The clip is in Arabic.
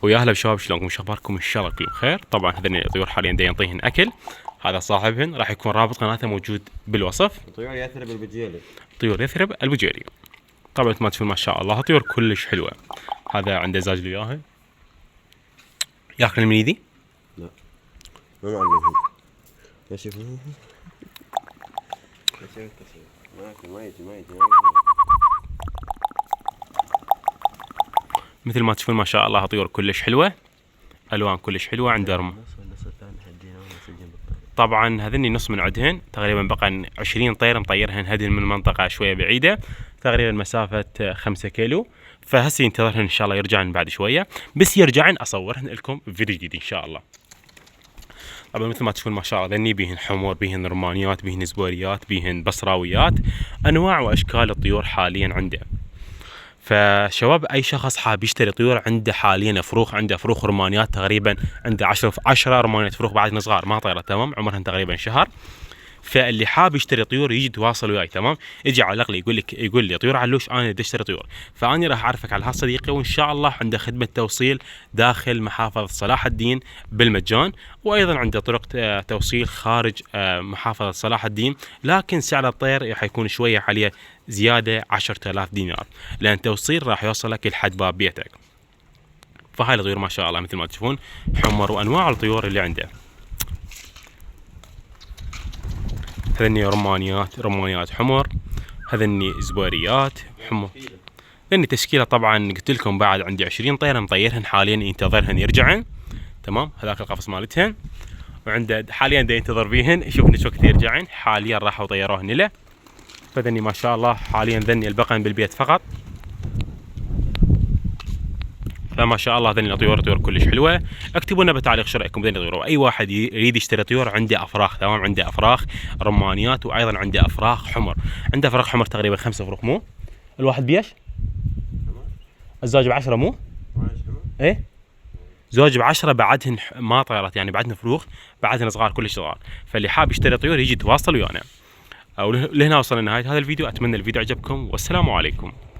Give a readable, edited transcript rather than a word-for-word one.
ويا اهلا بشباب، شلونكم؟ شو اخباركم؟ ان شاء الله كلكم بخير. طبعا هذين الطيور حاليا دا ينطيهن اكل. هذا صاحبهن، راح يكون رابط قناته موجود بالوصف. طيور يثرب البجيلي. طيور يثرب البجيلي. طبعا مثل ما تشوفون ما شاء الله طيور كلش حلوه. هذا عنده زاج له اياها. ياكل من ايدي؟ لا ما معلمهم. يا شوف ما يجي. مثل ما تشوفون ما شاء الله طيور كلش حلوه، الوان كلش حلوه. عنده طبعا هذني نص من عندهن، تقريبا بقى 20 طير مطيرهن هذه من منطقه شويه بعيده، تقريبا مسافه 5 كيلو. فهسه ينتظرهن ان شاء الله يرجعن بعد شويه، بس يرجعن اصورهن لكم فيديو جديد ان شاء الله. طبعا مثل ما تشوفون ما شاء الله ذني بيهن حمر، بيهن رمانيات، بيهن زبوريات، بيهن بصراويات، انواع واشكال الطيور حاليا عنده. فشباب اي شخص حاب يشتري طيور عنده حاليا فروخ، عنده فروخ رمانيات تقريبا عنده 10 رمانيات فروخ بعد صغار ما طيرت تمام، عمرهن تقريبا شهر. فاللي حاب يشتري طيور يجي يتواصل وياي تمام، يجي علق لي يقول لي طيور علوش انا بدي اشتري طيور، فاني راح اعرفك على هالصديقي، وان شاء الله عنده خدمه توصيل داخل محافظه صلاح الدين بالمجان، وايضا عنده طرق توصيل خارج محافظه صلاح الدين، لكن سعر الطير راح يكون شويه عليه زياده 10,000 دينار، لان التوصيل راح يوصلك لحد باب بيتك. فهاي الطيور ما شاء الله مثل ما تشوفون حمر، وانواع الطيور اللي عنده. هذني رمانيات حمر، هذني زبوريات حمر. هذني تشكيله طبعا قلت لكم بعد عندي 20 طيره مطيرهن حاليا ينتظرهن يرجعن تمام. هذاك القفص مالتهن، وعنده حاليا دا ينتظر بيهن يشوفن ايش وقت يرجعن. حاليا راحوا طيروهن له. فذني ما شاء الله حاليا ذني البقن بالبيت فقط. فما شاء الله ذني طيور كلش حلوه. اكتبوا لنا بالتعليق شو رايكم بذني الطيور، واي واحد يريد يشتري طيور عنده افراخ تمام، عنده افراخ رمانيات، وايضا عنده افراخ حمر. عنده افراخ حمر تقريبا 5 فروخ، مو الواحد بيش الزوج ب10 مو ايه زوج ب10 بعدهن ما طيرت، يعني بعدهن فروخ بعدهن صغار كلش صغار. فاللي حاب يشتري طيور يجي يتواصل ويانا. ولهنا وصلنا لنهايه هذا الفيديو، اتمنى الفيديو عجبكم، والسلام عليكم.